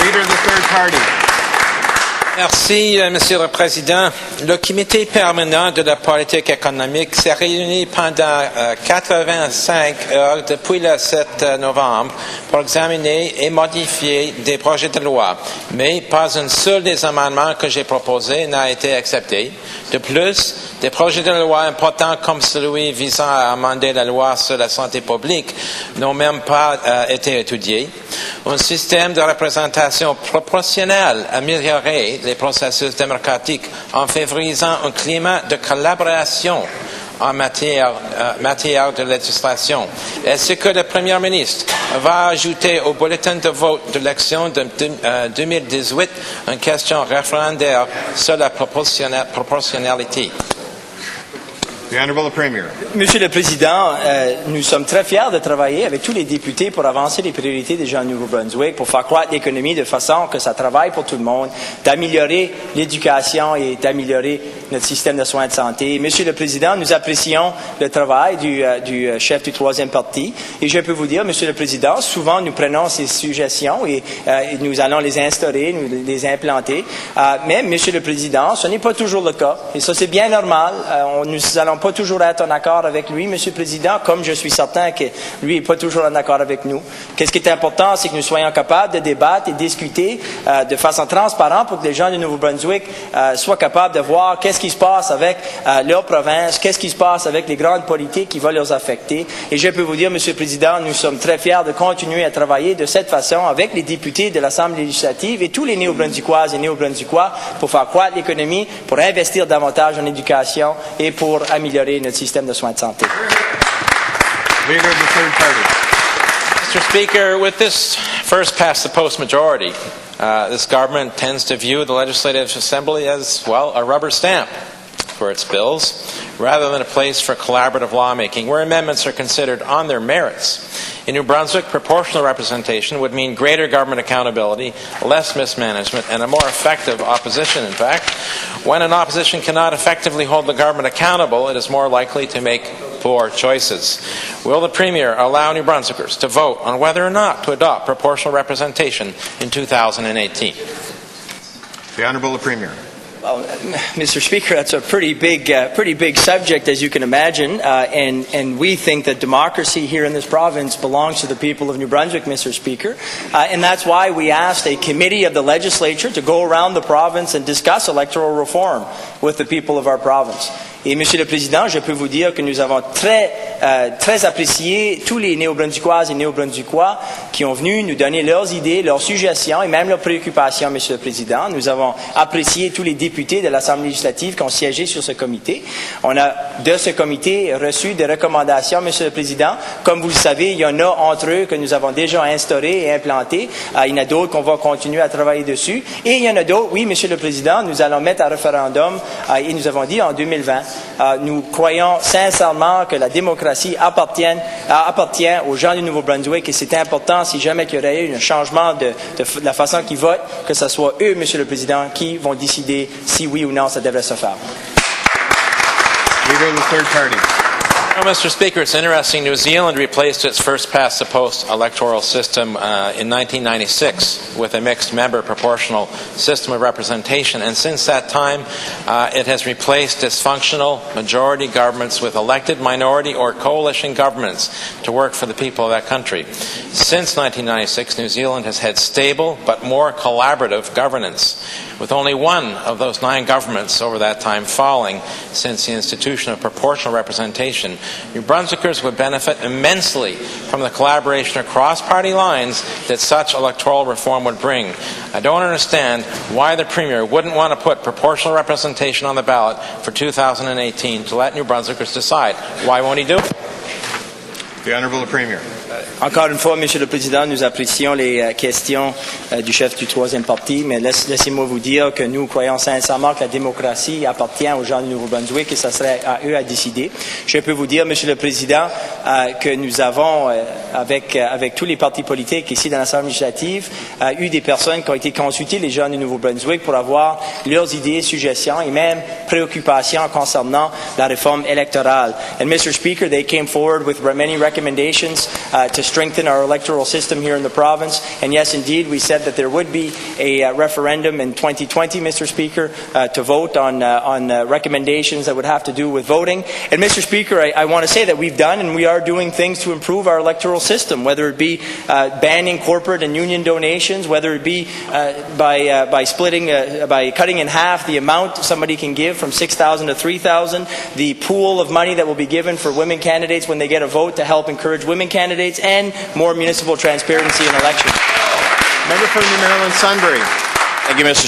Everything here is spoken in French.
Leader of the third party. Merci, Monsieur le Président. Le Comité permanent de la politique économique s'est réuni pendant 85 heures depuis le 7 novembre pour examiner et modifier des projets de loi, mais pas un seul des amendements que j'ai proposés n'a été accepté. De plus, des projets de loi importants comme celui visant à amender la loi sur la santé publique n'ont même pas été étudiés. Un système de représentation proportionnelle améliorerait les processus démocratiques en favorisant un climat de collaboration en matière de législation. Est-ce que le Premier ministre va ajouter au bulletin de vote de l'élection de 2018 une question référendaire sur la proportionnalité? The Honourable Premier. Monsieur le Président, nous sommes très fiers de travailler avec tous les députés pour avancer les priorités des gens du Nouveau-Brunswick, pour faire croître l'économie de façon que ça travaille pour tout le monde, d'améliorer l'éducation et d'améliorer notre système de soins de santé. Monsieur le Président, nous apprécions le travail du chef du troisième parti et je peux vous dire, Monsieur le Président, souvent nous prenons ces suggestions et nous allons les instaurer, nous les implanter. Mais, Monsieur le Président, ce n'est pas toujours le cas et ça c'est bien normal. Nous allons pas toujours être en accord avec lui, Monsieur le Président, comme je suis certain que lui n'est pas toujours en accord avec nous. Qu'est-ce qui est important, c'est que nous soyons capables de débattre et discuter de façon transparente pour que les gens du Nouveau-Brunswick soient capables de voir qu'est-ce qui se passe avec leur province, qu'est-ce qui se passe avec les grandes politiques qui vont les affecter. Et je peux vous dire, Monsieur le Président, nous sommes très fiers de continuer à travailler de cette façon avec les députés de l'Assemblée législative et tous les Néo-Brunswickoises et Néo-Brunswickois pour faire croître l'économie, pour investir davantage en éducation et pour améliorer notre système de soins de santé. Leader of the third party. Mr. Speaker, with this first past the post majority, this government tends to view the Legislative Assembly as, well, a rubber stamp for its bills, rather than a place for collaborative lawmaking, where amendments are considered on their merits. In New Brunswick, proportional representation would mean greater government accountability, less mismanagement, and a more effective opposition. In fact, when an opposition cannot effectively hold the government accountable, it is more likely to make poor choices. Will the Premier allow New Brunswickers to vote on whether or not to adopt proportional representation in 2018? The Honourable Premier. Well, Mr. Speaker, that's a pretty big subject, as you can imagine, and we think that democracy here in this province belongs to the people of New Brunswick, Mr. Speaker, and that's why we asked a committee of the legislature to go around the province and discuss electoral reform with the people of our province. Et, Monsieur le Président, je peux vous dire que nous avons très apprécié tous les Néo-Brunswickoises et Néo-Brunswickois qui ont venu nous donner leurs idées, leurs suggestions et même leurs préoccupations, Monsieur le Président. Nous avons apprécié tous les députés de l'Assemblée législative qui ont siégé sur ce comité. On a, de ce comité, reçu des recommandations, Monsieur le Président. Comme vous le savez, il y en a entre eux que nous avons déjà instaurés et implantés. Il y en a d'autres qu'on va continuer à travailler dessus. Et il y en a d'autres, oui, Monsieur le Président, nous allons mettre à référendum et nous avons dit en 2020. Nous croyons sincèrement que la démocratie appartient aux gens du Nouveau-Brunswick et c'est important, si jamais il y aurait eu un changement de la façon qu'ils votent, que ce soit eux, Monsieur le Président, qui vont décider si oui ou non ça devrait se faire. Leader of the third party. Well, Mr. Speaker, it's interesting. New Zealand replaced its first-past-the-post electoral system in 1996 with a mixed-member proportional system of representation, and since that time, it has replaced dysfunctional majority governments with elected minority or coalition governments to work for the people of that country. Since 1996, New Zealand has had stable but more collaborative governance, with only one of those 9 governments over that time falling since the institution of proportional representation. New Brunswickers would benefit immensely from the collaboration across party lines that such electoral reform would bring. I don't understand why the Premier wouldn't want to put proportional representation on the ballot for 2018 to let New Brunswickers decide. Why won't he do it? The Honourable Premier. Encore une fois, Monsieur le Président, nous apprécions les questions du chef du troisième parti, mais laissez-moi vous dire que nous croyons sincèrement que la démocratie appartient aux gens du Nouveau-Brunswick et ce serait à eux à décider. Je peux vous dire, Monsieur le Président, que nous avons, avec tous les partis politiques ici dans l'Assemblée législative, eu des personnes qui ont été consultées, les gens du Nouveau-Brunswick, pour avoir leurs idées, suggestions et même préoccupations concernant la réforme électorale. And Mr. Speaker, they came forward with many recommendations to strengthen our electoral system here in the province. And yes, indeed, we said that there would be a referendum in 2020, Mr. Speaker, to vote on recommendations that would have to do with voting. And Mr. Speaker, I want to say that we've done and we are doing things to improve our electoral system, whether it be banning corporate and union donations, whether it be by cutting in half the amount somebody can give from $6,000 to $3,000, the pool of money that will be given for women candidates when they get a vote to help encourage women candidates, and more municipal transparency in elections. Member for New Maryland Sunbury. Thank you, Mr.